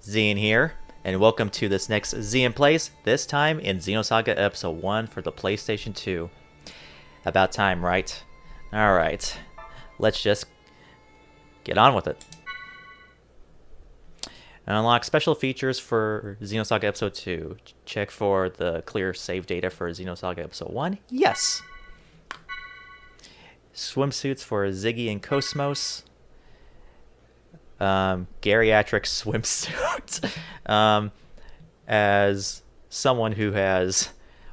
Xean here, and welcome to this next Xean Plays, this time in Xenosaga Episode 1 for the PlayStation 2. About time, right? Alright, let's just get on with it. Unlock special features for Xenosaga Episode 2. Check for the clear save data for Xenosaga Episode 1. Yes! Swimsuits for Ziggy and Cosmos. Geriatric swimsuit. As someone who has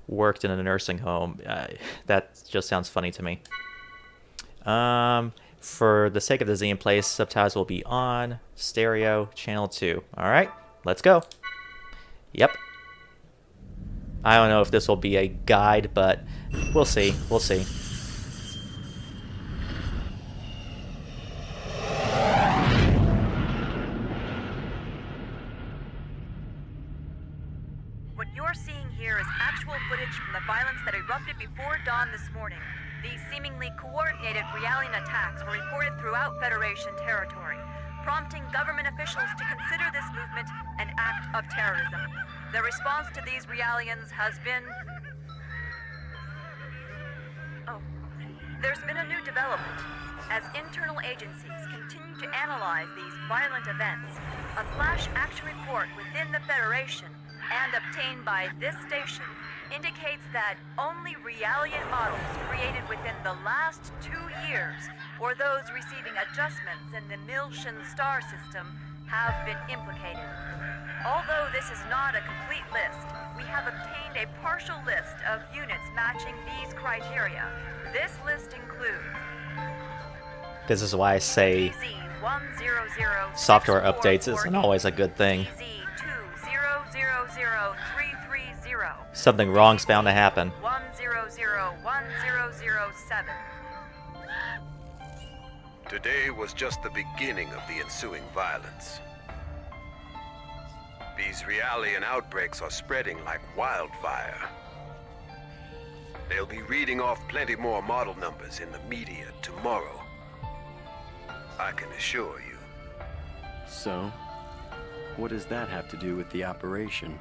worked in a nursing home, that just sounds funny to me. For the sake of the Xean Plays, subtitles will be on stereo channel 2. Alright, let's go. Yep. I don't know if this will be a guide, but we'll see. We'll see. What you're seeing here is actual footage from the violence that erupted before dawn this morning. These seemingly coordinated Realian attacks were reported throughout Federation territory, prompting government officials to consider this movement an act of terrorism. The response to these Realians has been... There's been a new development. As internal agencies continue to analyze these violent events, a flash action report within the Federation and obtained by this station indicates that only Realian models created within the last 2 years, or those receiving adjustments in the Miltian star system, have been implicated. Although this is not a complete list, we have obtained a partial list of units matching these criteria. This list includes... This is why I say software updates isn't always a good thing. Something wrong's bound to happen. 1001007. Today was just the beginning of the ensuing violence. These Realian outbreaks are spreading like wildfire. They'll be reading off plenty more model numbers in the media tomorrow. I can assure you. So, what does that have to do with the operation?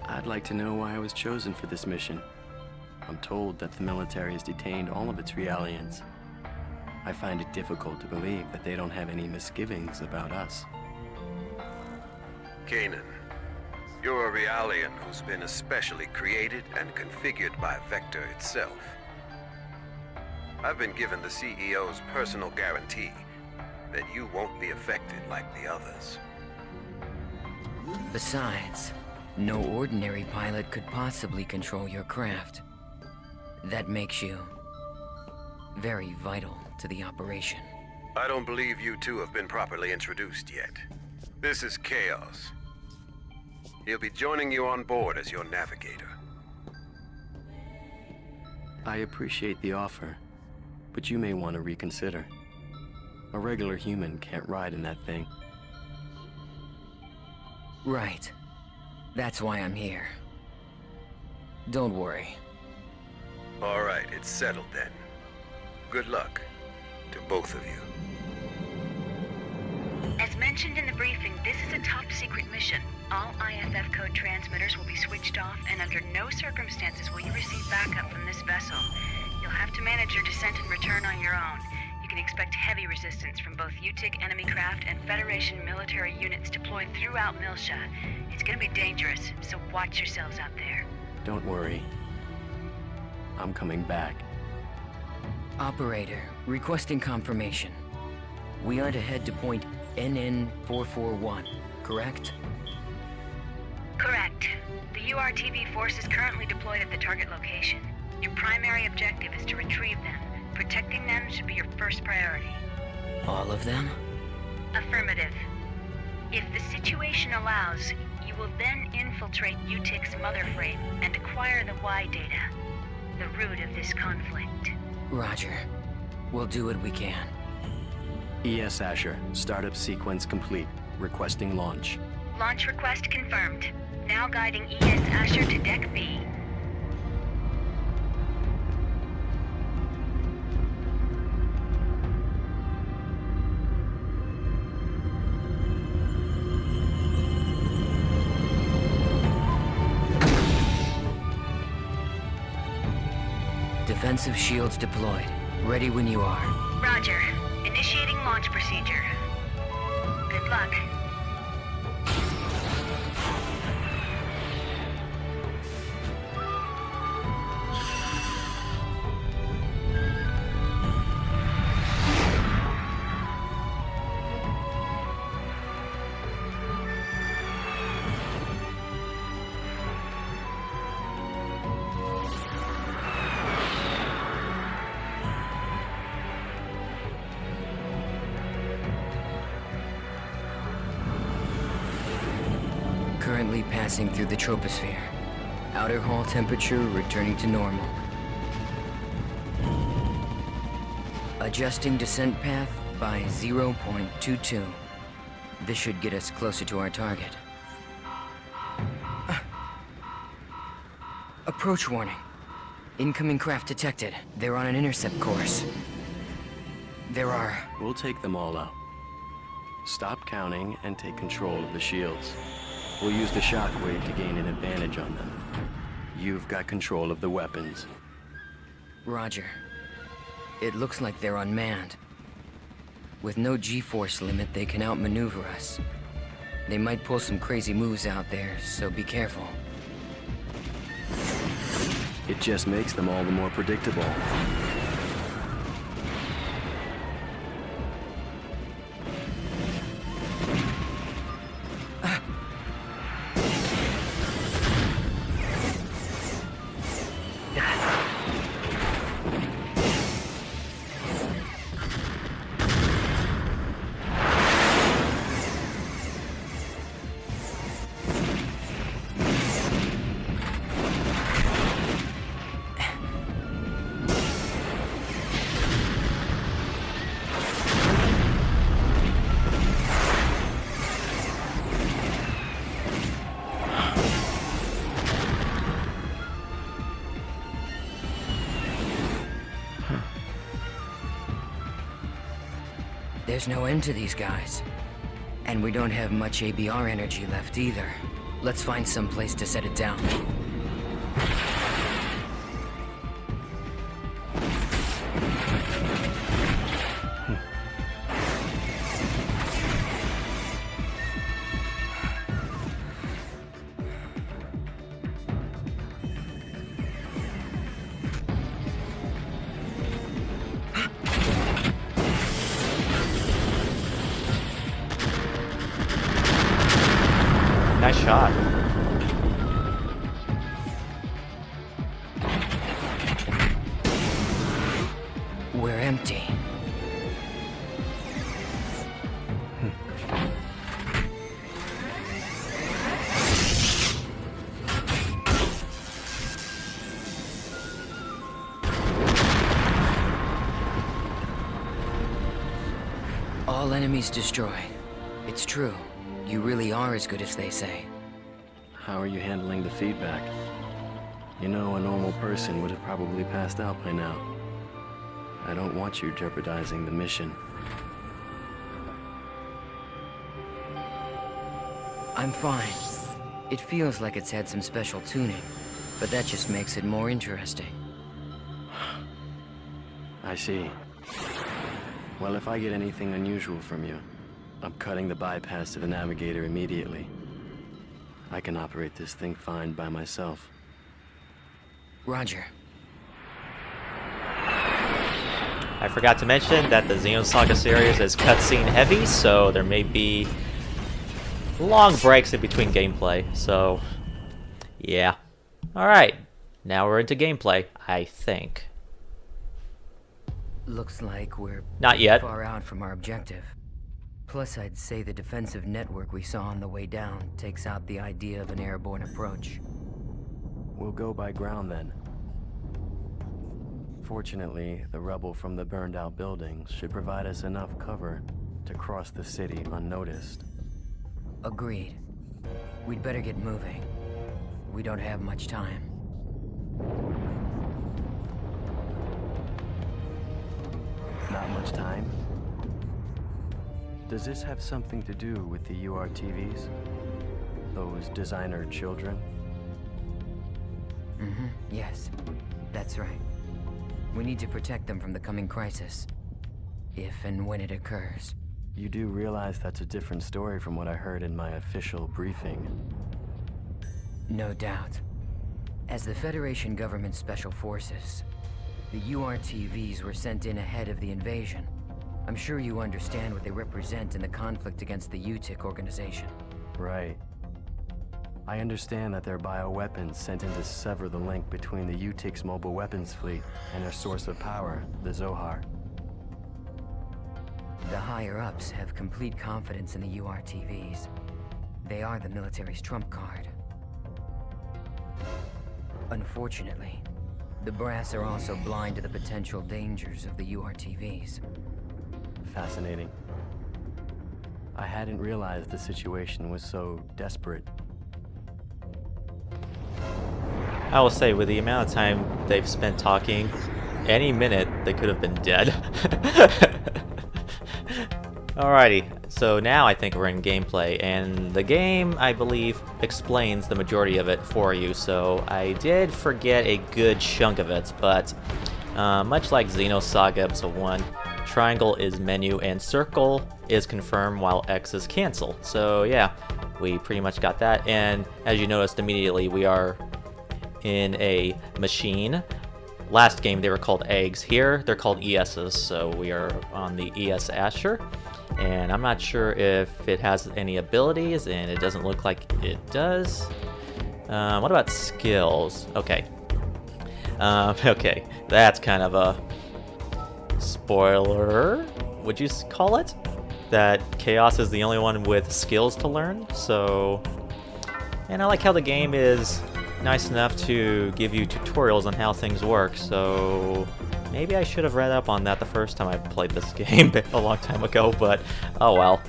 I'd like to know why I was chosen for this mission. I'm told that the military has detained all of its Realians. I find it difficult to believe that they don't have any misgivings about us. Kanan, you're a Realian who's been especially created and configured by Vector itself. I've been given the CEO's personal guarantee that you won't be affected like the others. Besides, no ordinary pilot could possibly control your craft. That makes you very vital to the operation. I don't believe you two have been properly introduced yet. This is Chaos. He'll be joining you on board as your navigator. I appreciate the offer, but you may want to reconsider. A regular human can't ride in that thing. Right. That's why I'm here. Don't worry. All right, it's settled then. Good luck to both of you. As mentioned in the briefing, this is a top-secret mission. All IFF code transmitters will be switched off, and under no circumstances will you receive backup from this vessel. You'll have to manage your descent and return on your own. You can expect heavy resistance from both UTIC enemy craft and Federation military units deployed throughout Miltia. It's gonna be dangerous, so watch yourselves out there. Don't worry. I'm coming back. Operator, requesting confirmation. We are to head to point NN441, correct? Correct. The URTV force is currently deployed at the target location. Your primary objective is to retrieve them. Protecting them should be your first priority. All of them? Affirmative. If the situation allows, you will then infiltrate UTIC's mother frame and acquire the Y data, the root of this conflict. Roger. We'll do what we can. ES Asher, startup sequence complete. Requesting launch. Launch request confirmed. Now guiding ES Asher to Deck B. Defensive shields deployed. Ready when you are. Roger. Initiating launch procedure. Good luck. Currently passing through the troposphere. Outer hull temperature returning to normal. Adjusting descent path by 0.22. This should get us closer to our target. Approach warning. Incoming craft detected. They're on an intercept course. There are... We'll take them all out. Stop counting and take control of the shields. We'll use the shockwave to gain an advantage on them. You've got control of the weapons. Roger. It looks like they're unmanned. With no G-force limit, they can outmaneuver us. They might pull some crazy moves out there, so be careful. It just makes them all the more predictable. There's no end to these guys. And we don't have much ABR energy left either. Let's find some place to set it down. Nice shot. We're empty. All enemies destroyed. It's true. You really are as good as they say. How are you handling the feedback? You know, a normal person would have probably passed out by now. I don't want you jeopardizing the mission. I'm fine. It feels like it's had some special tuning, but that just makes it more interesting. I see. Well, if I get anything unusual from you, I'm cutting the bypass to the navigator immediately. I can operate this thing fine by myself. Roger. I forgot to mention that the Xenosaga series is cutscene heavy, so there may be long breaks in between gameplay. So, yeah. Alright, now we're into gameplay, I think. Looks like we're Not yet. far out from our objective. Plus, I'd say the defensive network we saw on the way down takes out the idea of an airborne approach. We'll go by ground then. Fortunately, the rubble from the burned-out buildings should provide us enough cover to cross the city unnoticed. Agreed. We'd better get moving. We don't have much time. Not much time? Does this have something to do with the URTVs? Those designer children? Yes, that's right. We need to protect them from the coming crisis. If and when it occurs. You do realize that's a different story from what I heard in my official briefing. No doubt. As the Federation government special forces, the URTVs were sent in ahead of the invasion. I'm sure you understand what they represent in the conflict against the UTIC organization. Right. I understand that they're bioweapons sent in to sever the link between the UTIC's mobile weapons fleet and their source of power, the Zohar. The higher-ups have complete confidence in the URTVs. They are the military's trump card. Unfortunately, the brass are also blind to the potential dangers of the URTVs. Fascinating. I hadn't realized the situation was so desperate. I will say, with the amount of time they've spent talking, any minute they could have been dead. Alrighty, so now I think we're in gameplay, and the game, I believe, explains the majority of it for you, so I did forget a good chunk of it, but much like Xenosaga Episode 1, triangle is menu and circle is confirm while X is cancel. So yeah, we pretty much got that, and as you noticed immediately, we are in a machine. Last game they were called eggs. Here they're called ESs, so we are on the ES Asher. And I'm not sure if it has any abilities, and it doesn't look like it does. What about skills? Okay. Okay, that's kind of a spoiler, would you call it? That Chaos is the only one with skills to learn, so... And I like how the game is nice enough to give you tutorials on how things work, so... Maybe I should have read up on that the first time I played this game a long time ago, but oh well.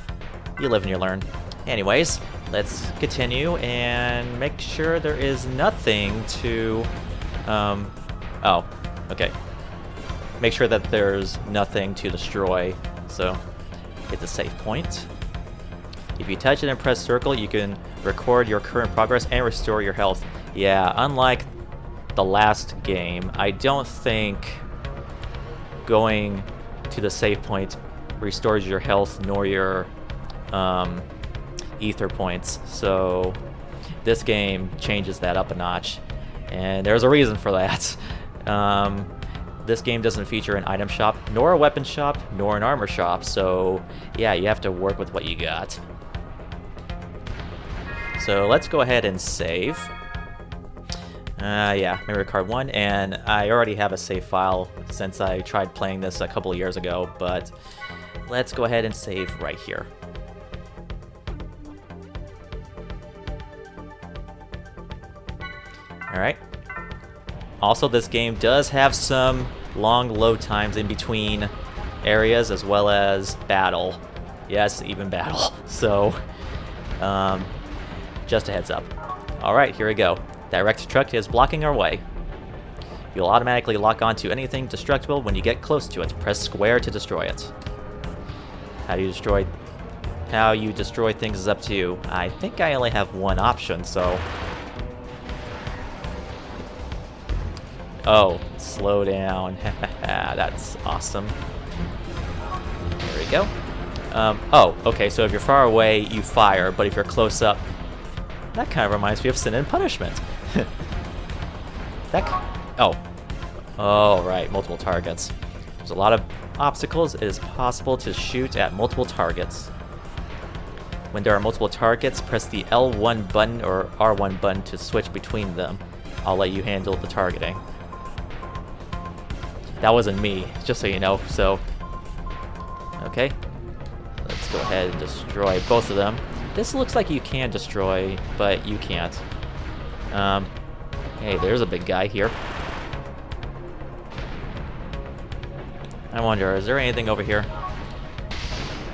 You live and you learn. Anyways, let's continue and make sure there is nothing to... Oh, okay. Make sure that there's nothing to destroy, so hit the save point. If you touch it and press circle, you can record your current progress and restore your health. Yeah, unlike the last game, I don't think going to the save point restores your health nor your ether points, so this game changes that up a notch, and there's a reason for that. This game doesn't feature an item shop, nor a weapon shop, nor an armor shop, so yeah, you have to work with what you got. So let's go ahead and save. Yeah, memory card 1, and I already have a save file since I tried playing this a couple of years ago, but let's go ahead and save right here. Alright. Also, this game does have some long load times in between areas as well as battle. Yes, even battle. So, just a heads up. Alright, here we go. Direct truck is blocking our way. You'll automatically lock onto anything destructible when you get close to it. Press square to destroy it. How you destroy things is up to you. I think I only have one option, so... Oh, slow down. That's awesome. There we go. Oh, okay, so if you're far away, you fire, but if you're close up... That kind of reminds me of Sin and Punishment. Oh, right, multiple targets. There's a lot of obstacles. It is possible to shoot at multiple targets. When there are multiple targets, press the L1 button or R1 button to switch between them. I'll let you handle the targeting. That wasn't me, just so you know, so... Okay. Let's go ahead and destroy both of them. This looks like you can destroy, but you can't. Hey, there's a big guy here. I wonder, is there anything over here?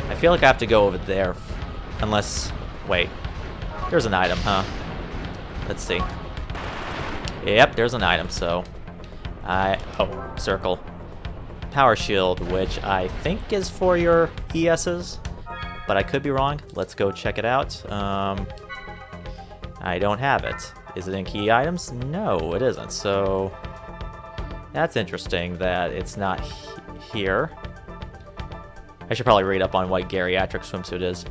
I feel like I have to go over there. Unless... Wait. There's an item, huh? Let's see. Yep, there's an item, so... Oh, circle. Power shield, which I think is for your ESs. But I could be wrong. Let's go check it out. I don't have it. Is it in key items? No, it isn't. So, That's interesting that it's not here. I should probably read up on what geriatric swimsuit is.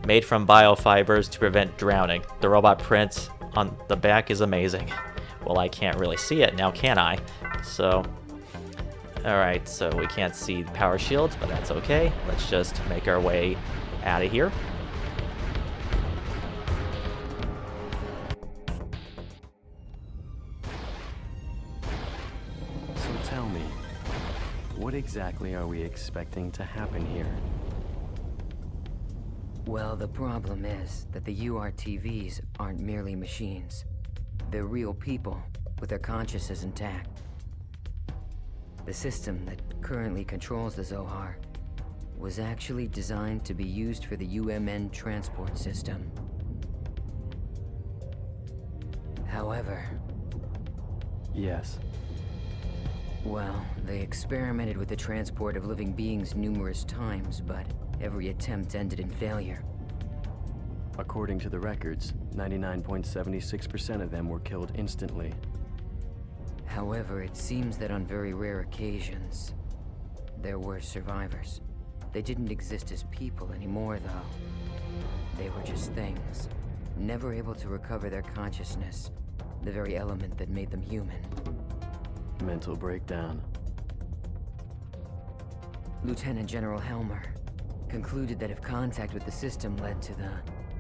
Made from biofibers to prevent drowning. The robot print on the back is amazing. Well, I can't really see it now, can I? So, alright, so we can't see the power shields, but that's okay. Let's just make our way out of here. So tell me, what exactly are we expecting to happen here? Well, the problem is that the URTVs aren't merely machines. They're real people, with their consciousness intact. The system that currently controls the Zohar was actually designed to be used for the UMN transport system. However... Yes. Well, they experimented with the transport of living beings numerous times, but every attempt ended in failure. According to the records, 99.76% of them were killed instantly. However, it seems that on very rare occasions, there were survivors. They didn't exist as people anymore, though. They were just things, never able to recover their consciousness, the very element that made them human. Mental breakdown. Lieutenant General Helmer concluded that if contact with the system led to the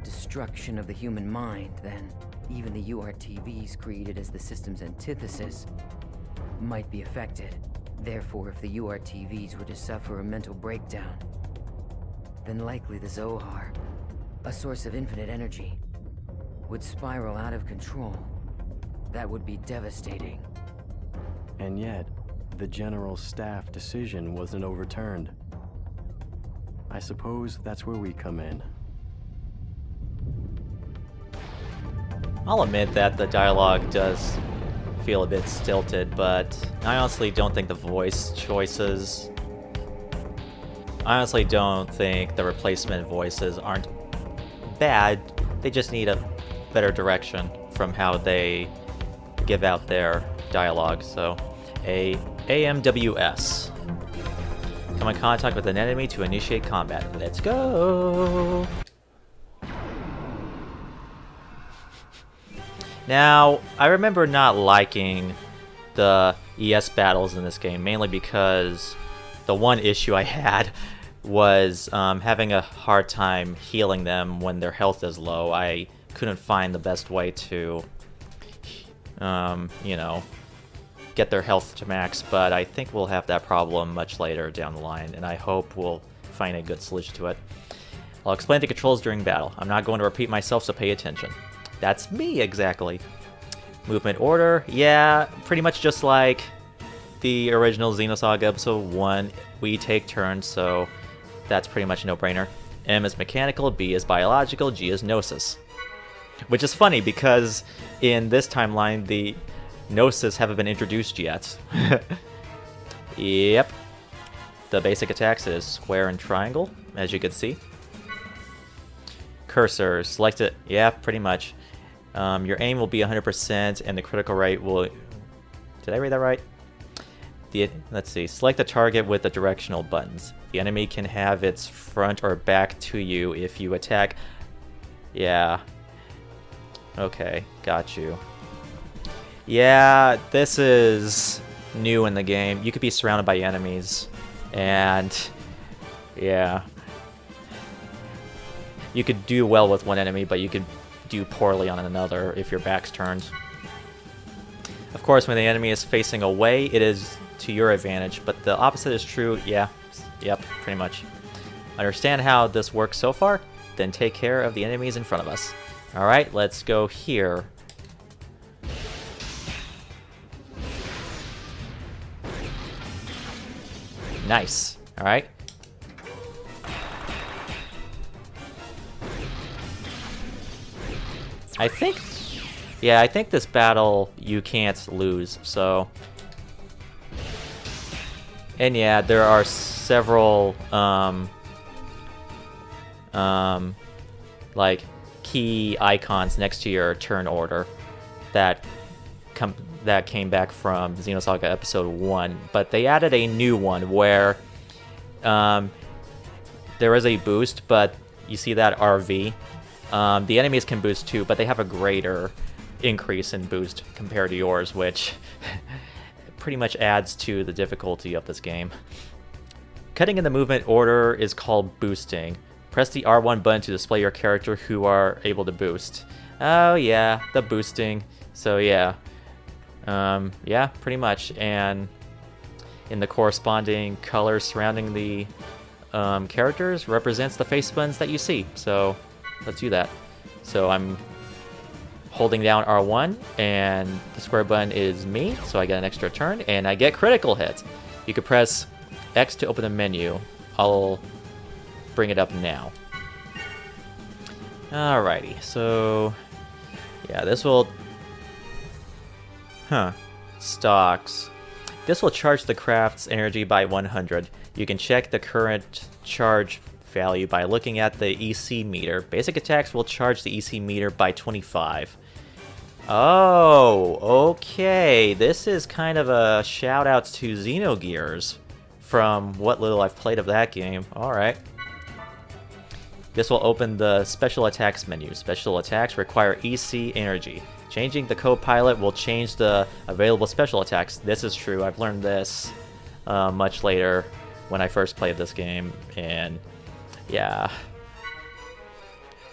destruction of the human mind, then even the URTVs created as the system's antithesis might be affected. Therefore, if the URTVs were to suffer a mental breakdown, then likely the Zohar, a source of infinite energy, would spiral out of control. That would be devastating. And yet, the General Staff decision wasn't overturned. I suppose that's where we come in. I'll admit that the dialogue does feel a bit stilted, but I honestly don't think the voice choices... I honestly don't think the replacement voices aren't bad. They just need a better direction from how they give out their dialogue. So, AMWS. Come in contact with an enemy to initiate combat. Let's go! Now, I remember not liking the ES battles in this game, mainly because the one issue I had was having a hard time healing them when their health is low. I couldn't find the best way to, you know, get their health to max, but I think we'll have that problem much later down the line, and I hope we'll find a good solution to it. I'll explain the controls during battle. I'm not going to repeat myself, so pay attention. That's me, exactly. Movement order, yeah, pretty much just like the original Xenosaga Episode 1. We take turns, so that's pretty much a no-brainer. M is mechanical, B is biological, G is Gnosis. Which is funny, because in this timeline, the Gnosis haven't been introduced yet. Yep. The basic attacks is square and triangle, as you can see. Cursor, select it. Yeah, pretty much. Your aim will be 100%, and the critical rate will... Did I read that right? Let's see. Select the target with the directional buttons. The enemy can have its front or back to you if you attack. Yeah. Okay, got you. Yeah, this is new in the game. You could be surrounded by enemies, and yeah. You could do well with one enemy, but you could do poorly on another if your back's turned. Of course, when the enemy is facing away, it is to your advantage, but the opposite is true. Yeah, yep, pretty much. Understand how this works so far? Then take care of the enemies in front of us. Alright, let's go here. Nice. Alright. I think... Yeah, I think this battle you can't lose, so... And yeah, there are several, like, key icons next to your turn order that that came back from Xenosaga Episode 1, but they added a new one where there is a boost, but you see that RV? The enemies can boost too, but they have a greater increase in boost compared to yours, which pretty much adds to the difficulty of this game. Cutting in the movement order is called boosting. Press the R1 button to display your character who are able to boost. Oh yeah, the boosting. So yeah. Yeah, pretty much. And in the corresponding colors surrounding the characters represents the face buttons that you see. So let's do that. So I'm holding down R1 and the square button is me, so I get an extra turn and I get critical hits. You could press X to open the menu. I'll bring it up now. Alrighty, so yeah, this will stocks. This will charge the craft's energy by 100. You can check the current charge value by looking at the EC meter. Basic attacks will charge the EC meter by 25. Oh, okay. This is kind of a shout out to Xenogears from what little I've played of that game. Alright. This will open the special attacks menu. Special attacks require EC energy. Changing the co-pilot will change the available special attacks. This is true. I've learned this much later when I first played this game. And yeah.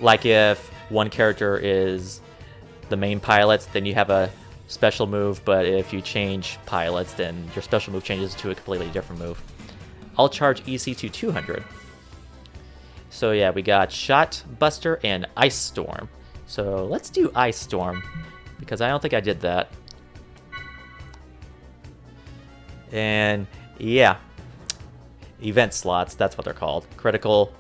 Like if one character is the main pilot, then you have a special move. But if you change pilots, then your special move changes to a completely different move. I'll charge EC to 200. So yeah, we got Shot, Buster, and Ice Storm. So let's do Ice Storm, because I don't think I did that. And yeah, event slots, that's what they're called. Critical,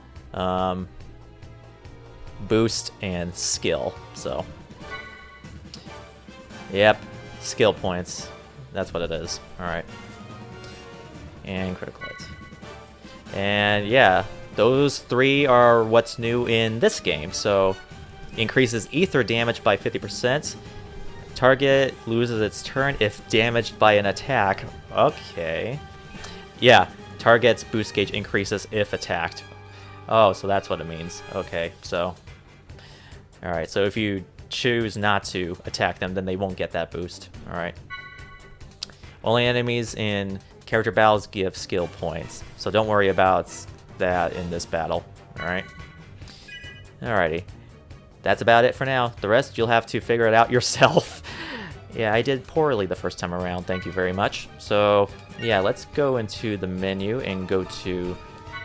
boost, and skill. So, yep, skill points. That's what it is. Alright. And critical hits. And yeah, those three are what's new in this game. So, increases ether damage by 50%. Target loses its turn if damaged by an attack. Okay. Yeah, target's boost gauge increases if attacked. Oh, so that's what it means. Okay, so. Alright, so if you choose not to attack them, then they won't get that boost. Alright. Only enemies in character battles give skill points. So don't worry about that in this battle. Alright. Alrighty. That's about it for now. The rest, you'll have to figure it out yourself. Yeah, I did poorly the first time around. Thank you very much. So, yeah, let's go into the menu and go to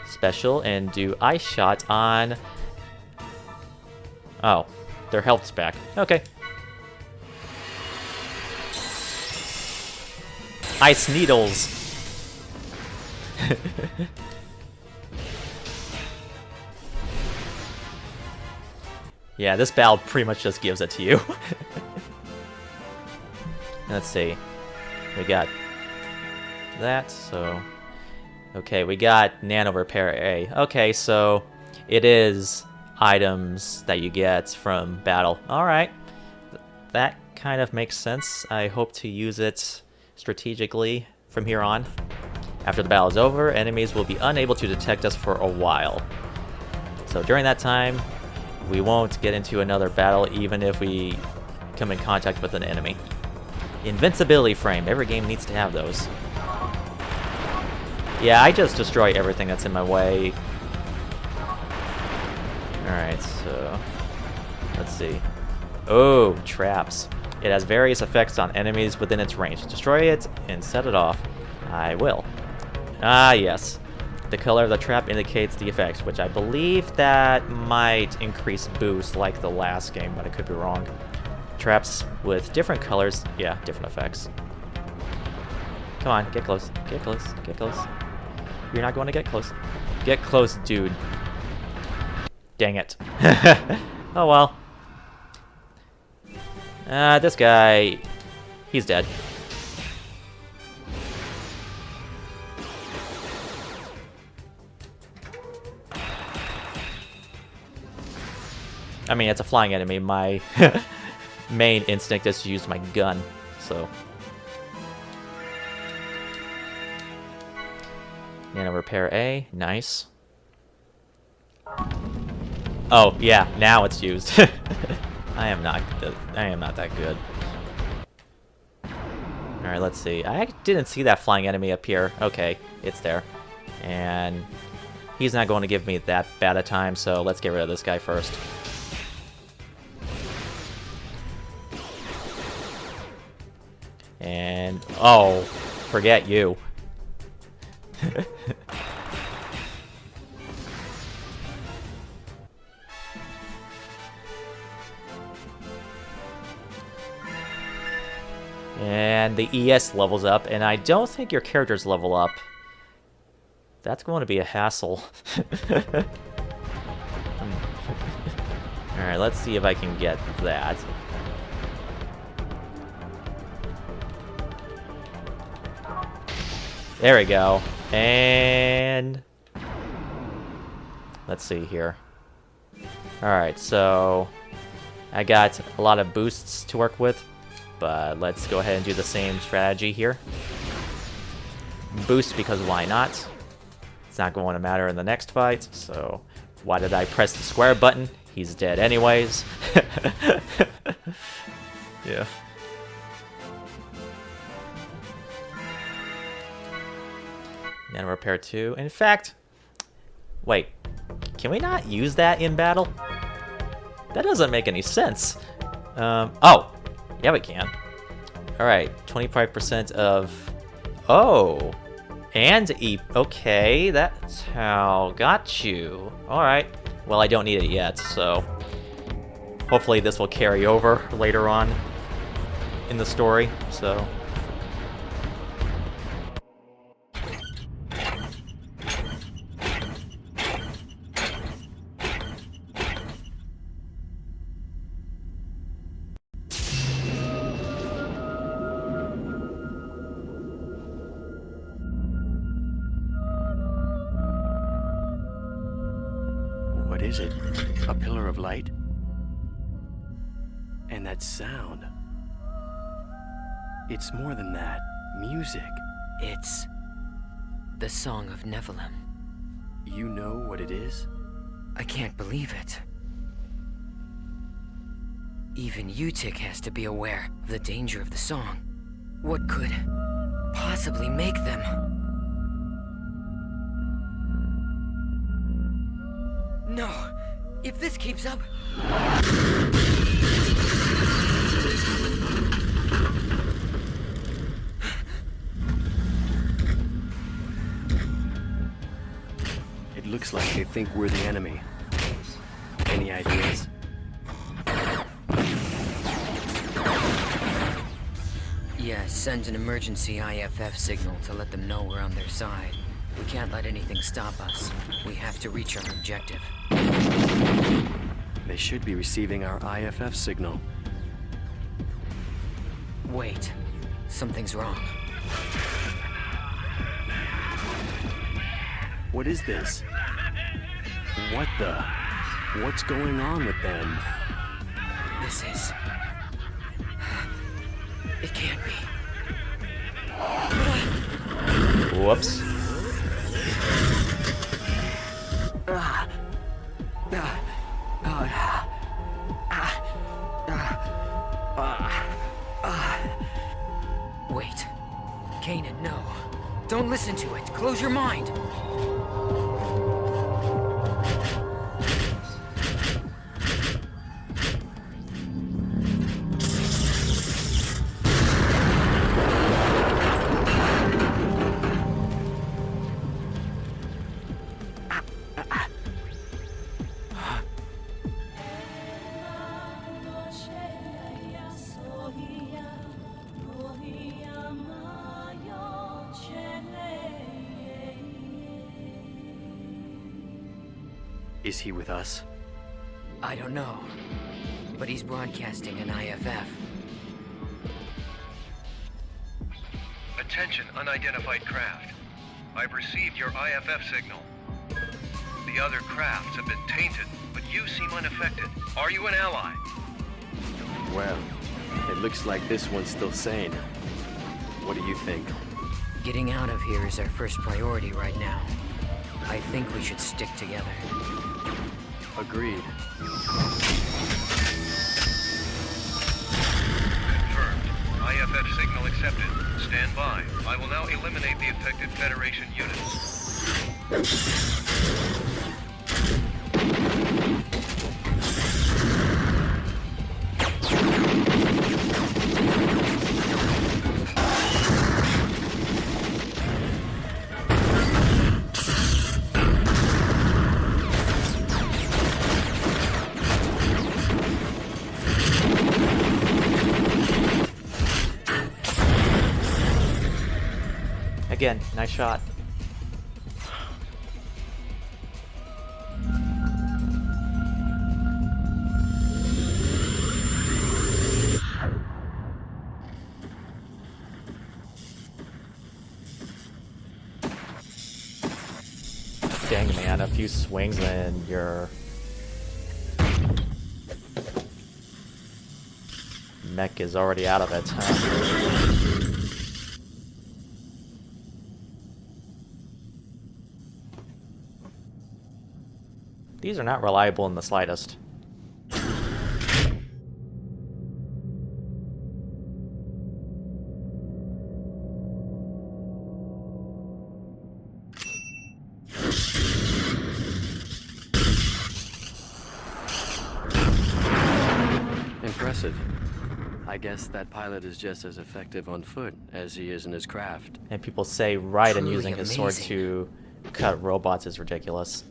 Special and do Ice Shot on... Oh, their health's back. Okay. Ice Needles. Yeah, this battle pretty much just gives it to you. Let's see. We got that, so... Okay, we got Nano Repair A. Okay, so it is items that you get from battle. Alright. That kind of makes sense. I hope to use it strategically from here on. After the battle is over, enemies will be unable to detect us for a while. So during that time, we won't get into another battle even if we come in contact with an enemy. Invincibility frame. Every game needs to have those. Yeah, I just destroy everything that's in my way. Alright, so... Let's see. Oh, traps. It has various effects on enemies within its range. Destroy it and set it off. I will. Ah, yes. The color of the trap indicates the effects, which I believe that might increase boost like the last game, but I could be wrong. Traps with different colors, yeah, different effects. Come on, get close, get close, get close. You're not going to get close. Get close, dude. Dang it. Oh well. This guy, he's dead. I mean, it's a flying enemy. My main instinct is to use my gun, so Nano repair A. Nice. Oh, yeah. Now it's used. I am not that good. Alright, let's see. I didn't see that flying enemy up here. Okay, it's there. And he's not going to give me that bad a time, so let's get rid of this guy first. And, oh, forget you. And the ES levels up, and I don't think your characters level up. That's going to be a hassle. Alright, let's see if I can get that. There we go. And let's see here. Alright, so I got a lot of boosts to work with, but let's go ahead and do the same strategy here. Boost because why not? It's not going to matter in the next fight, so why did I press the square button? He's dead anyways. Yeah. Nano repair 2. In fact, wait, can we not use that in battle? That doesn't make any sense. Oh, yeah, we can. All right, 25% of. Oh, and okay, that's how. Got you. All right. Well, I don't need it yet, so hopefully this will carry over later on in the story. So. What is it? A pillar of light? And that sound. It's more than that. Music. It's the Song of Nephilim. You know what it is? I can't believe it. Even Utic has to be aware of the danger of the song. What could possibly make them? No! If this keeps up... It looks like they think we're the enemy. Any ideas? Yeah, send an emergency IFF signal to let them know we're on their side. We can't let anything stop us. We have to reach our objective. They should be receiving our IFF signal. Wait. Something's wrong. What is this? What the? What's going on with them? This is... It can't be. Whoops. Wait. Kanan, no. Don't listen to it. Close your mind. Is he with us? I don't know. But he's broadcasting an IFF. Attention, unidentified craft. I've received your IFF signal. The other crafts have been tainted, but you seem unaffected. Are you an ally? Well, it looks like this one's still sane. What do you think? Getting out of here is our first priority right now. I think we should stick together. Agreed. Confirmed. IFF signal accepted. Stand by. I will now eliminate the affected Federation units. Again, nice shot. Dang man, a few swings and your mech is already out of it, huh? These are not reliable in the slightest. Impressive. I guess that pilot is just as effective on foot as he is in his craft. And people say Raiden Truly using his sword amazing. to cut robots is ridiculous.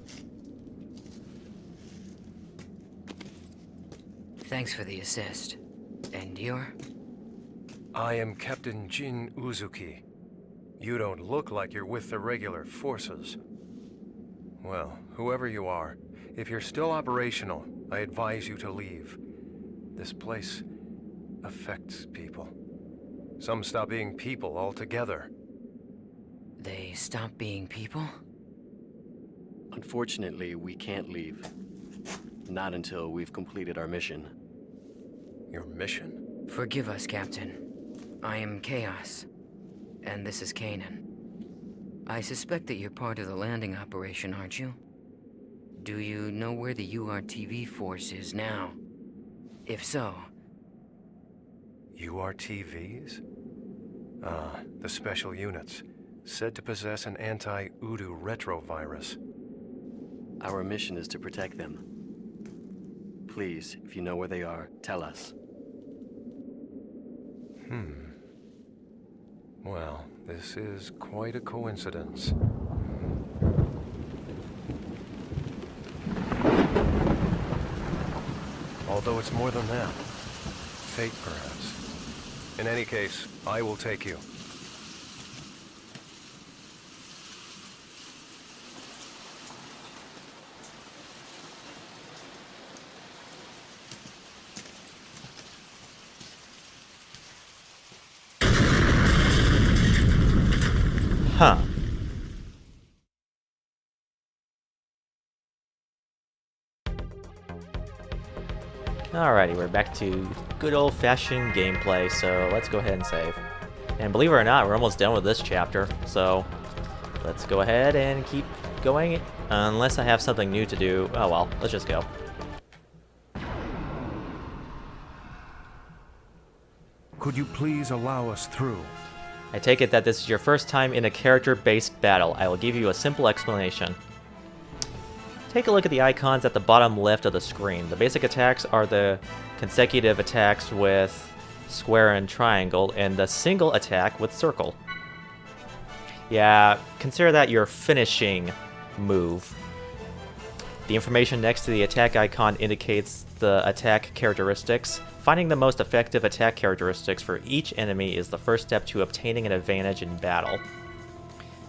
Thanks for the assist. And you're? I am Captain Jin Uzuki. You don't look like you're with the regular forces. Well, whoever you are, if you're still operational, I advise you to leave. This place affects people. Some stop being people altogether. They stop being people? Unfortunately, we can't leave. Not until we've completed our mission. Your mission? Forgive us, Captain. I am Chaos, and this is Kanan. I suspect that you're part of the landing operation, aren't you? Do you know where the URTV force is now? If so... URTVs? Ah, the special units, said to possess an anti-Udu retrovirus. Our mission is to protect them. Please, if you know where they are, tell us. Well, this is quite a coincidence. Although it's more than that. Fate, perhaps. In any case, I will take you. Huh. Alrighty, we're back to good old-fashioned gameplay, so let's go ahead and save. And believe it or not, we're almost done with this chapter, so let's go ahead and keep going, unless I have something new to do. Oh well, let's just go. Could you please allow us through? I take it that this is your first time in a character-based battle. I will give you a simple explanation. Take a look at the icons at the bottom left of the screen. The basic attacks are the consecutive attacks with square and triangle, and the single attack with circle. Yeah, consider that your finishing move. The information next to the attack icon indicates the attack characteristics. Finding the most effective attack characteristics for each enemy is the first step to obtaining an advantage in battle.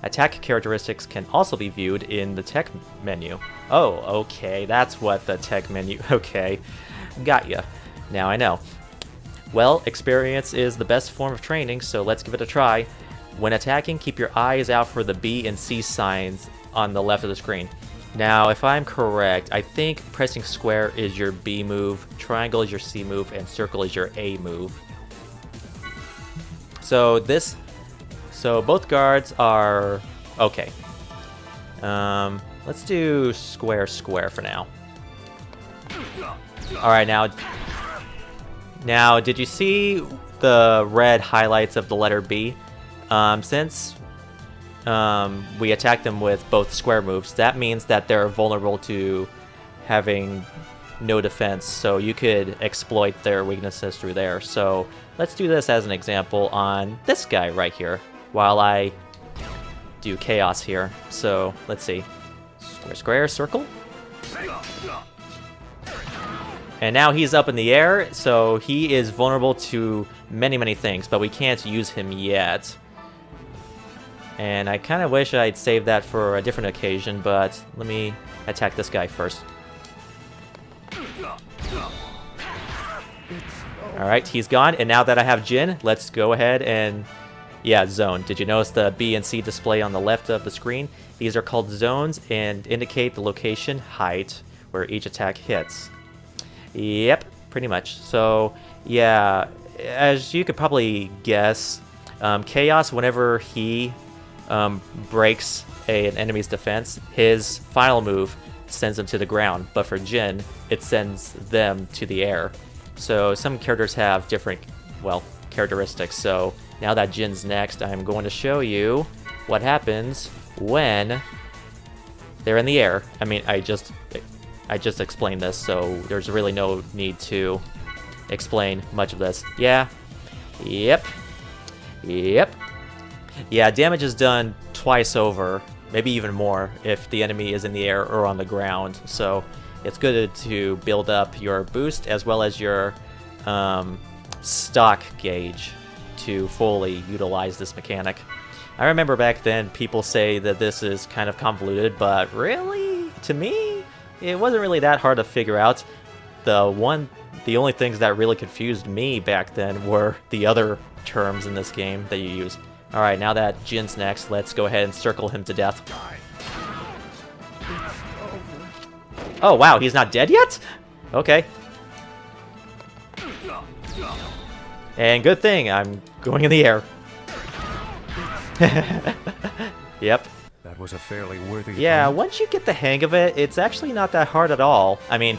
Attack characteristics can also be viewed in the tech menu. Oh, okay, that's what the tech menu... Okay, got ya. Now I know. Well, experience is the best form of training, so let's give it a try. When attacking, keep your eyes out for the B and C signs on the left of the screen. Now, if I'm correct, I think pressing square is your B move, triangle is your C move, and circle is your A move. So So both guards are okay. Let's do square for now. All right, now, did you see the red highlights of the letter B? Since we attack them with both square moves, that means that they're vulnerable to having no defense, so you could exploit their weaknesses through there. So let's do this as an example on this guy right here, while I do chaos here. So let's see. Square, circle. And now he's up in the air, so he is vulnerable to many things, but we can't use him yet. And I kind of wish I'd saved that for a different occasion, but let me attack this guy first. Alright, he's gone, and now that I have Jin, let's go ahead and... yeah, zone. Did you notice the B and C display on the left of the screen? These are called zones and indicate the location, height, where each attack hits. Yep, pretty much. So, yeah, as you could probably guess, Chaos, whenever he breaks an enemy's defense, his final move sends them to the ground. But for Jin, it sends them to the air. So some characters have different, well, characteristics. So now that Jin's next, I'm going to show you what happens when they're in the air. I mean, I just explained this, so there's really no need to explain much of this. Yeah. Yep. Yeah, damage is done twice over, maybe even more, if the enemy is in the air or on the ground. So it's good to build up your boost as well as your stock gauge to fully utilize this mechanic. I remember back then people say that this is kind of convoluted, but really, to me, it wasn't really that hard to figure out. The only things that really confused me back then were the other terms in this game that you use. Alright, now that Jin's next, let's go ahead and circle him to death. Oh wow, he's not dead yet? Okay. And good thing, I'm going in the air. Yep. That was a fairly worthy Yeah, thing. once you get the hang of it, it's actually not that hard at all. I mean,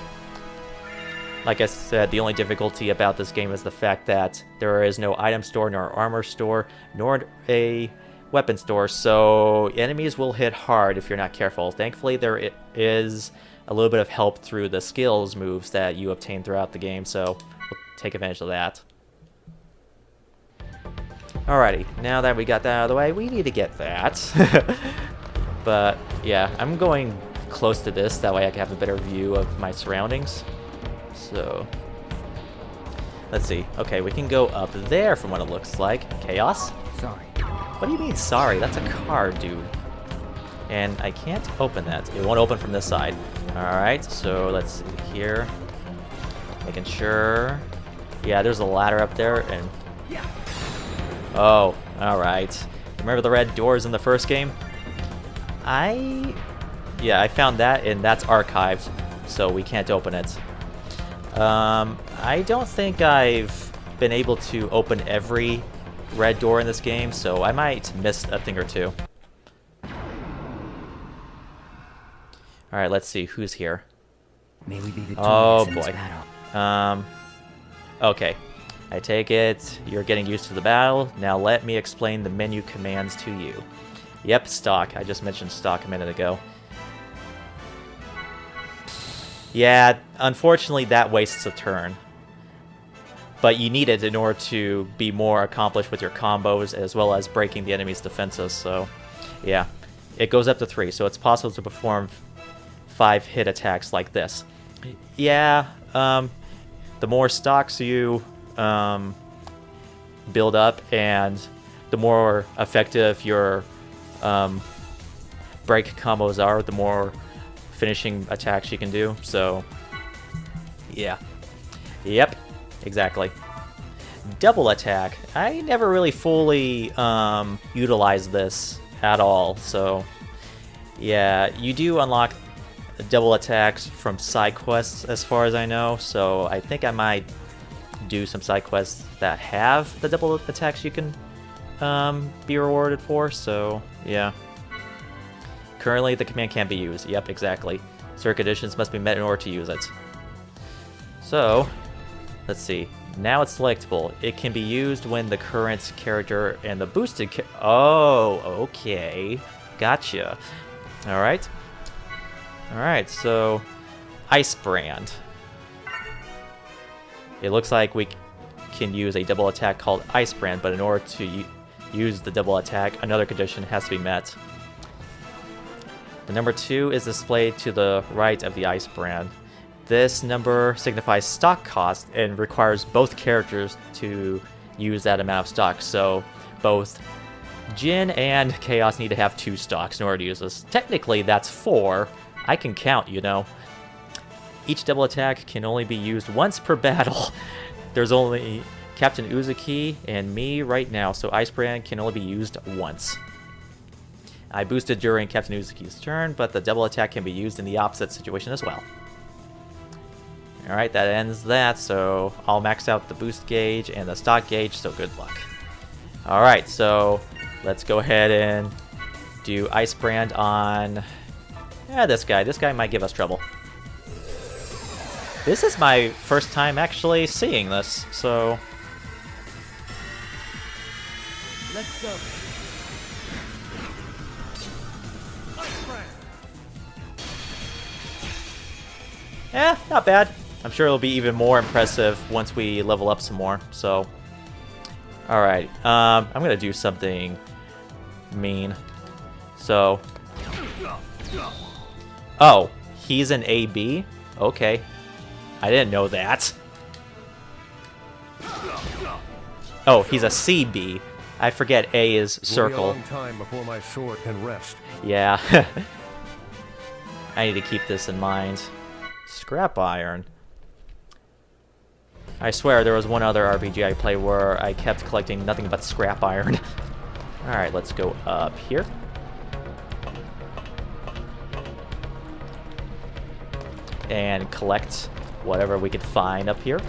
like I said, the only difficulty about this game is the fact that there is no item store, nor armor store, nor a weapon store, so enemies will hit hard if you're not careful. Thankfully, there is a little bit of help through the skills moves that you obtain throughout the game, so we'll take advantage of that. Alrighty, now that we got that out of the way, we need to get that. But, yeah, I'm going close to this, that way I can have a better view of my surroundings. So, let's see. Okay, we can go up there from what it looks like. Chaos? Sorry. What do you mean, sorry? That's a car, dude. And I can't open that. It won't open from this side. Alright, so let's see here. Making sure. Yeah, there's a ladder up there, and... oh, alright. Remember the red doors in the first game? Yeah, I found that, and that's archived, so we can't open it. I don't think I've been able to open every red door in this game, so I might miss a thing or two. Alright, let's see who's here. May we be victorious Oh in this boy. battle. Okay. I take it you're getting used to the battle. Now let me explain the menu commands to you. Yep, stock. I just mentioned stock a minute ago. Yeah, unfortunately that wastes a turn. But you need it in order to be more accomplished with your combos as well as breaking the enemy's defenses, so yeah. It goes up to 3, so it's possible to perform 5 hit attacks like this. Yeah, the more stocks you build up and the more effective your break combos are, the more finishing attacks you can do, so yeah. Yep, exactly. Double attack. I never really fully utilized this at all, so yeah, you do unlock double attacks from side quests as far as I know, so I think I might do some side quests that have the double attacks you can be rewarded for, so yeah. Currently, the command can't be used. Yep, exactly. Certain conditions must be met in order to use it. So, let's see. Now it's selectable. It can be used when the current character and the boosted oh, okay. Gotcha. Alright. Alright, so... Ice Brand. It looks like we can use a double attack called Ice Brand, but in order to use the double attack, another condition has to be met. The number 2 is displayed to the right of the Ice Brand. This number signifies stock cost and requires both characters to use that amount of stock. So both Jin and Chaos need to have 2 stocks in order to use this. Technically, that's 4. I can count, you know. Each double attack can only be used once per battle. There's only Captain Uzuki and me right now, so Ice Brand can only be used once. I boosted during Captain Uzuki's turn, but the double attack can be used in the opposite situation as well. Alright, that ends that, so I'll max out the boost gauge and the stock gauge, so good luck. Alright, so let's go ahead and do Ice Brand on... yeah, this guy. This guy might give us trouble. This is my first time actually seeing this, so... Let's go. eh, not bad. I'm sure it'll be even more impressive once we level up some more, so... Alright, I'm gonna do something mean. So... oh, he's an AB? Okay. I didn't know that. Oh, he's a CB. I forget A is circle. Will be a long time before my sword can rest. Yeah. I need to keep this in mind. Scrap iron. I swear there was one other RPG I played where I kept collecting nothing but scrap iron. Alright, let's go up here. And collect whatever we could find up here.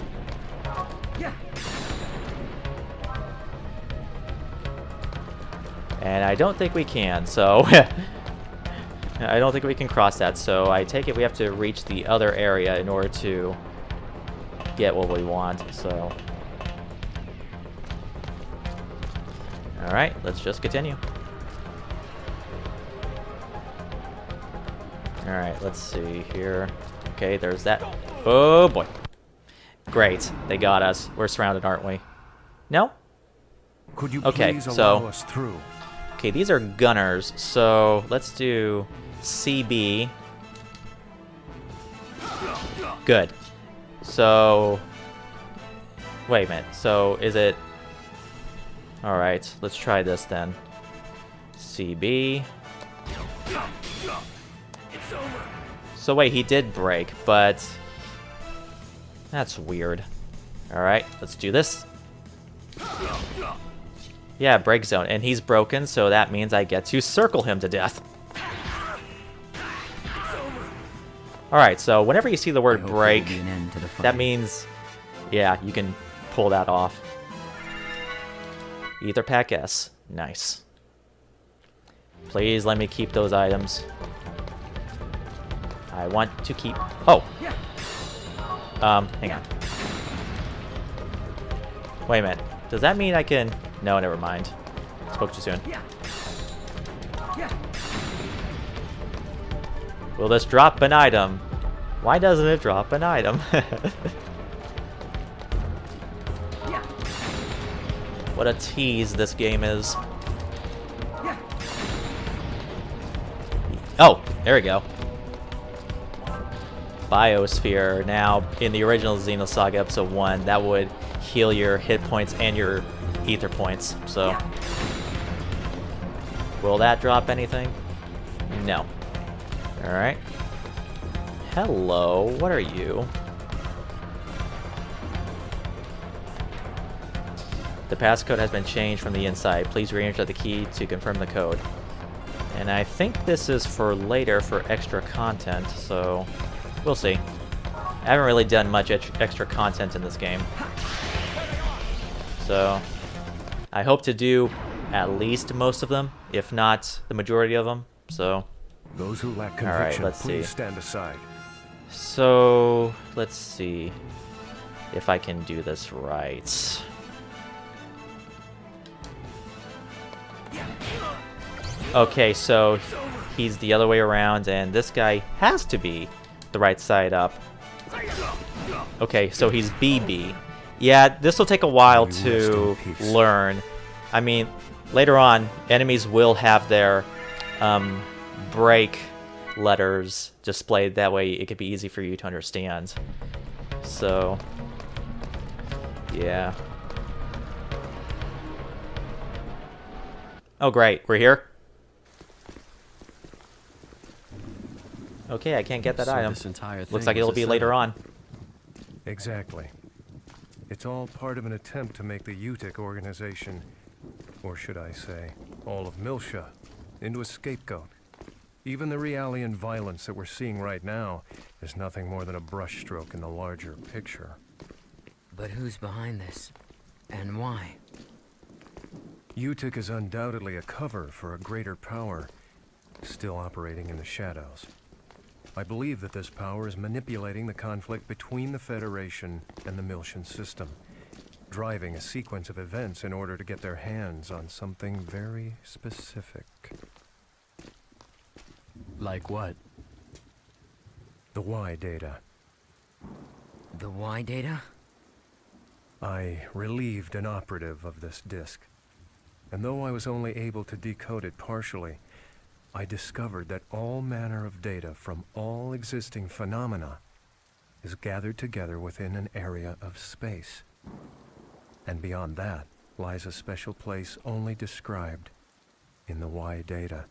And I don't think we can, so... I don't think we can cross that, so I take it we have to reach the other area in order to get what we want, so... Alright, let's just continue. Alright, let's see here. Okay, there's that. Oh boy. Great, they got us. We're surrounded, aren't we? No? Could you okay, please so allow us through? okay, these are gunners, so let's do CB. Good. So wait a minute. So is it? All right, let's try this then. CB. So wait, he did break, but that's weird. All right, let's do this. Yeah, break zone, and he's broken, so that means I get to circle him to death. Alright, so whenever you see the word break, that means, yeah, you can pull that off. Ether Pack S. Nice. Please let me keep those items. I want to keep... oh! Hang on. Wait a minute. Does that mean I can... no, never mind. Spoke too soon. Will this drop an item? Why doesn't it drop an item? What a tease this game is. Oh, there we go. Biosphere. Now, in the original Xenosaga Episode 1, that would heal your hit points and your ether points, so... will that drop anything? No. Alright. Hello, what are you? The passcode has been changed from the inside. Please re-enter the key to confirm the code. And I think this is for later for extra content, so we'll see. I haven't really done much extra content in this game. So I hope to do at least most of them, if not the majority of them. So, Those who lack all right, conviction, let's please see. stand aside. So, let's see if I can do this right. Okay, so he's the other way around, and this guy has to be the right side up. Okay, so he's BB. Yeah, this will take a while to learn. I mean, later on, enemies will have their break letters displayed. That way it could be easy for you to understand. So, yeah. Oh, great. We're here? Okay, I can't get that So item. this entire Looks thing like was it'll a be later setup. on. Exactly. It's all part of an attempt to make the UTIC organization, or should I say, all of Miltia, into a scapegoat. Even the Realian violence that we're seeing right now is nothing more than a brushstroke in the larger picture. But who's behind this? And why? UTIC is undoubtedly a cover for a greater power, still operating in the shadows. I believe that this power is manipulating the conflict between the Federation and the Miltian system, driving a sequence of events in order to get their hands on something very specific. Like what? The Y data. The Y data? I relieved an operative of this disk, and though I was only able to decode it partially, I discovered that all manner of data from all existing phenomena is gathered together within an area of space. And beyond that lies a special place only described in the Y data.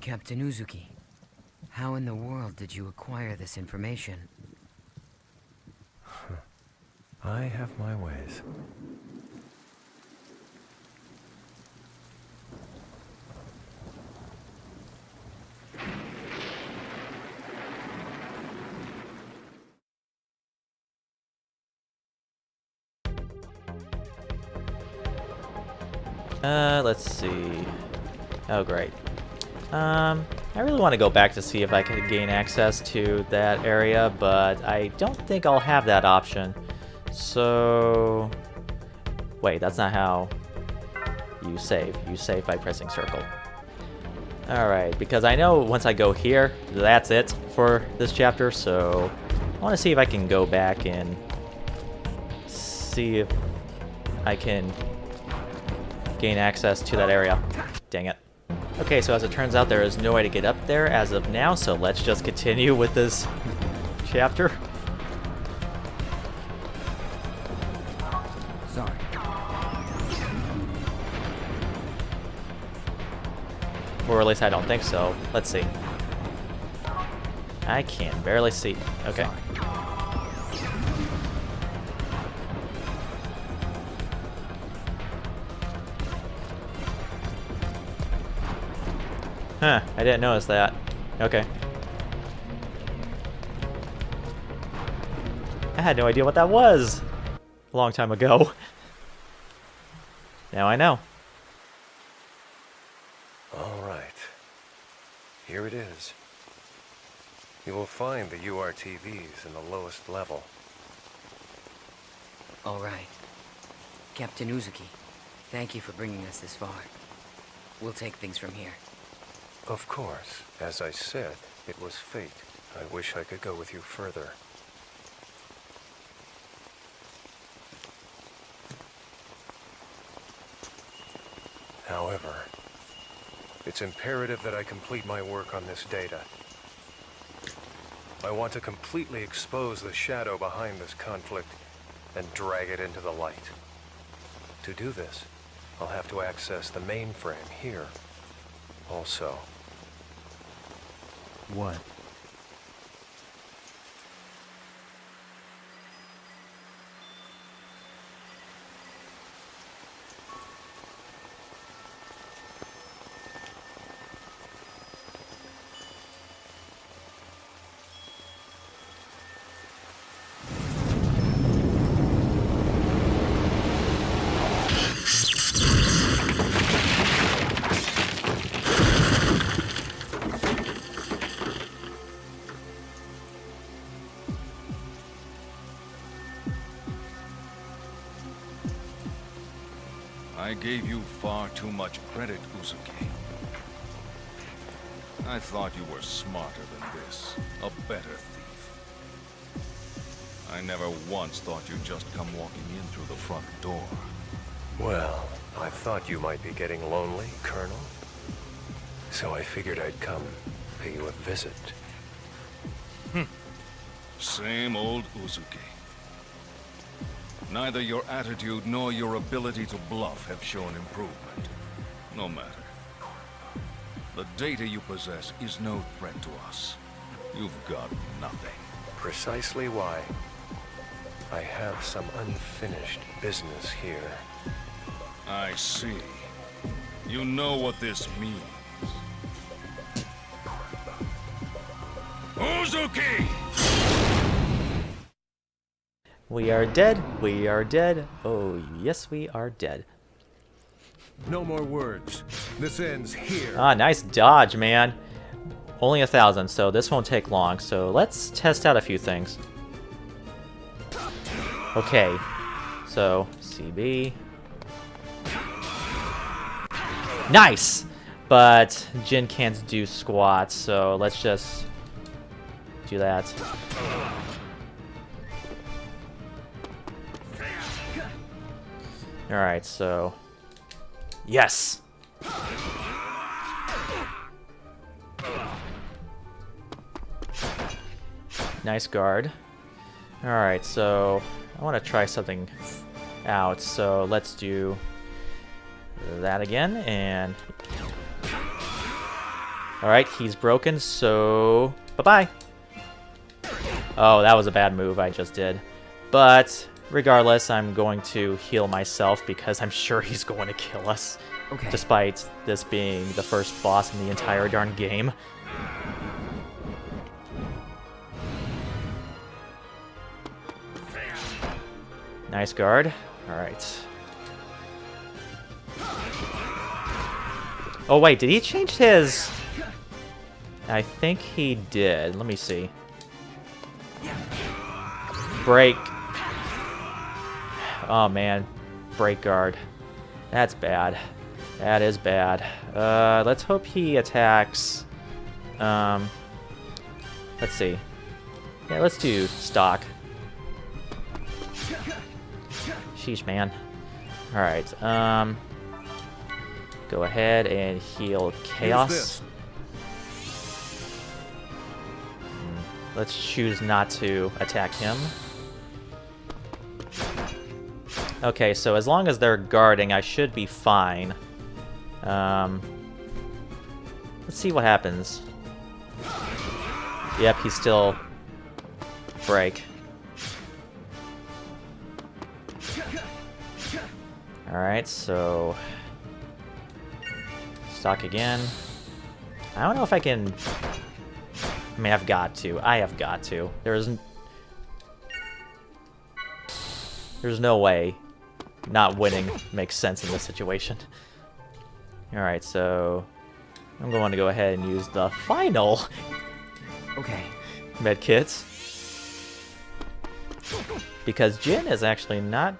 Captain Uzuki, how in the world did you acquire this information? I have my ways. Let's see. Oh, great. I really want to go back to see if I can gain access to that area, but I don't think I'll have that option. So... Wait, that's not how you save. You save by pressing circle. Alright, because I know once I go here, that's it for this chapter, so I want to see if I can go back and see if I can gain access to that area. Dang it. Okay, so as it turns out, there is no way to get up there as of now, so let's just continue with this chapter. Sorry. Or at least I don't think so. Let's see. I can barely see. Okay. Huh, I didn't notice that. Okay. I had no idea what that was a long time ago. Now I know. All right. Here it is. You will find the URTVs in the lowest level. All right. Captain Uzuki, thank you for bringing us this far. We'll take things from here. Of course. As I said, it was fate. I wish I could go with you further. However, it's imperative that I complete my work on this data. I want to completely expose the shadow behind this conflict and drag it into the light. To do this, I'll have to access the mainframe here. Also, What? I gave you far too much credit, Uzuki. I thought you were smarter than this, a better thief. I never once thought you'd just come walking in through the front door. Well, I thought you might be getting lonely, Colonel. So I figured I'd come pay you a visit. Same old Uzuki. Neither your attitude nor your ability to bluff have shown improvement. No matter. The data you possess is no threat to us. You've got nothing. Precisely why. I have some unfinished business here. I see. You know what this means. Uzuki! We are dead. We are dead. Oh, yes, we are dead. No more words. This ends here. Ah, nice dodge, man. Only 1,000, so this won't take long. So let's test out a few things. Okay. So, CB. Nice! But Jin can't do squats, so let's just do that. Alright, so... Yes! Nice guard. Alright, so... I want to try something out, so let's do... that again, and... Alright, he's broken, so... Bye-bye! Oh, that was a bad move I just did. But... regardless, I'm going to heal myself because I'm sure he's going to kill us. Okay. Despite this being the first boss in the entire darn game. Nice guard. Alright. Oh wait, did he change his... I think he did. Let me see. Break. Oh man, break guard. That's bad. That is bad. Let's hope he attacks. Let's see. Yeah, let's do stock. Sheesh, man. All right. Go ahead and heal chaos. Let's choose not to attack him. Okay, so as long as they're guarding, I should be fine. Let's see what happens. Yep, he's still... break. Alright, so... stock again. I don't know if I can... I mean, I've got to. I have got to. There's no way not winning makes sense in this situation. Alright, so... I'm going to go ahead and use the final... Okay. medkits. Because Jin is actually not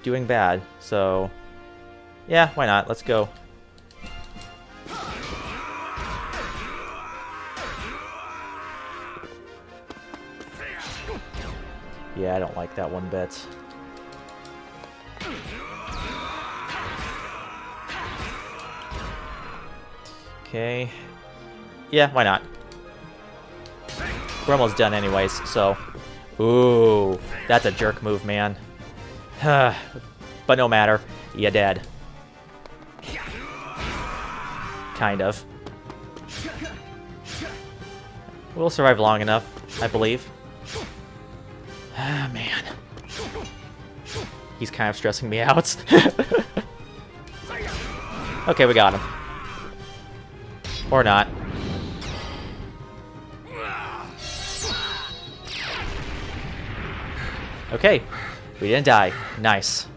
doing bad, so... yeah, why not? Let's go. Yeah, I don't like that one bit. Okay. Yeah, why not? We're almost done anyways, so... ooh, that's a jerk move, man. But no matter. You're dead. Kind of. We'll survive long enough, I believe. Ah, man. He's kind of stressing me out. Okay, we got him. Or not. Okay, we didn't die. Nice.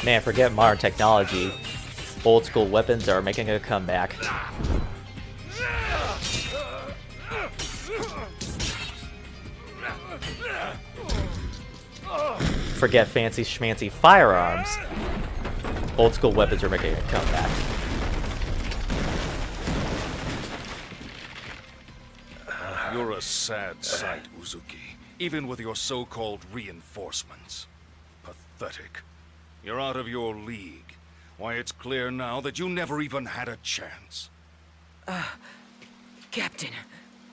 Man, forget modern technology. Old school weapons are making a comeback. Forget fancy schmancy firearms. Old school weapons are making a comeback. You're a sad sight, Uzuki. Even with your so-called reinforcements. Pathetic. You're out of your league. Why, it's clear now that you never even had a chance. Captain,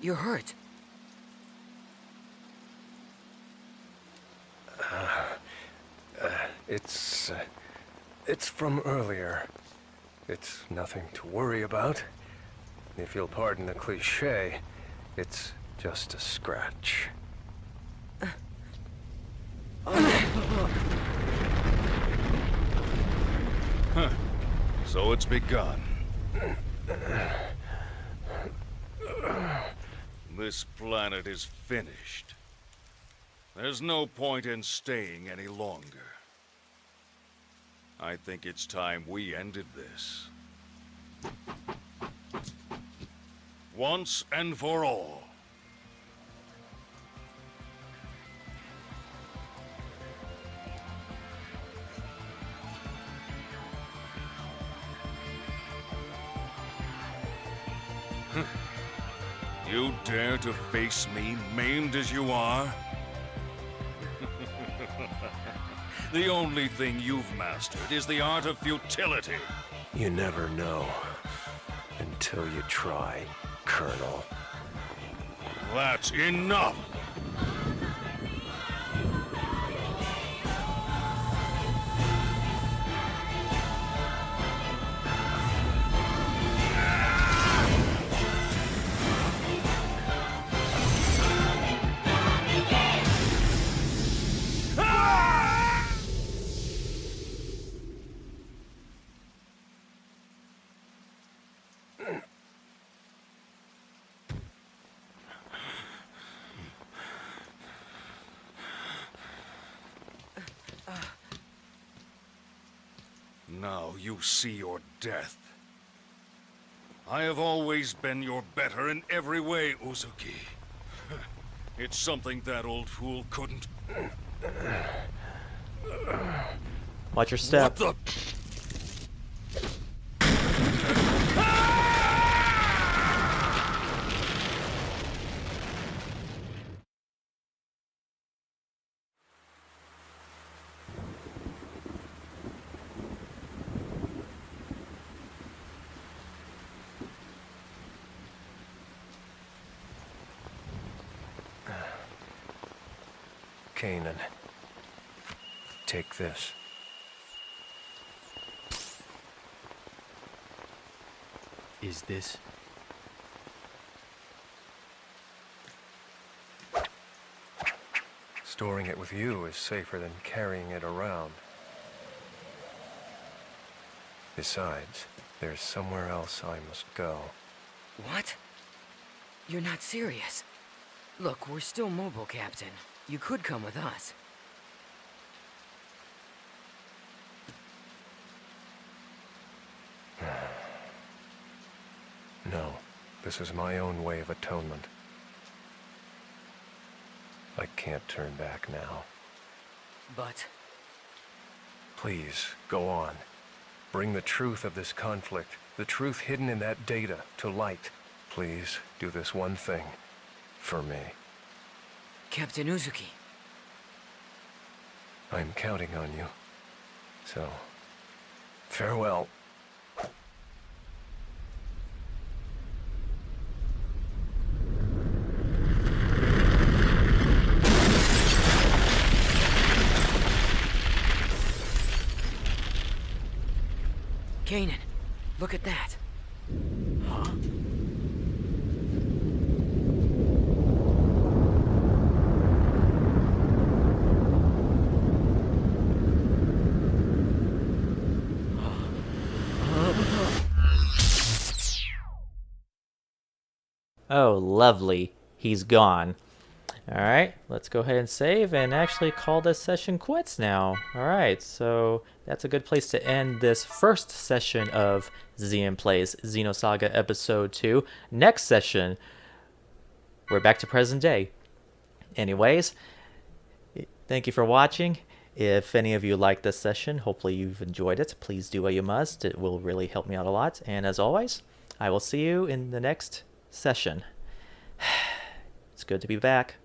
you're hurt. It's from earlier. It's nothing to worry about. If you'll pardon the cliché, it's just a scratch. Huh. So it's begun. This planet is finished. There's no point in staying any longer. I think it's time we ended this. Once and for all. You dare to face me, maimed as you are? The only thing you've mastered is the art of futility. You never know until you try, Colonel. That's enough! Now you see your death. I have always been your better in every way, Uzuki. It's something that old fool couldn't... Watch your step. What Kanan, take this. Is this? Storing it with you is safer than carrying it around. Besides, there's somewhere else I must go. What? You're not serious. Look, we're still mobile, Captain. You could come with us. No, this is my own way of atonement. I can't turn back now. But... Please, go on. Bring the truth of this conflict, the truth hidden in that data, to light. Please, do this one thing. For me. Captain Uzuki. I'm counting on you. So, farewell. Kanan, look at that. Huh? Oh, lovely. He's gone. Alright, let's go ahead and save and actually call this session quits now. Alright, so that's a good place to end this first session of Xean Plays Xenosaga Episode 2. Next session, we're back to present day. Anyways, thank you for watching. If any of you liked this session, hopefully you've enjoyed it. Please do what you must. It will really help me out a lot. And as always, I will see you in the next session. It's good to be back.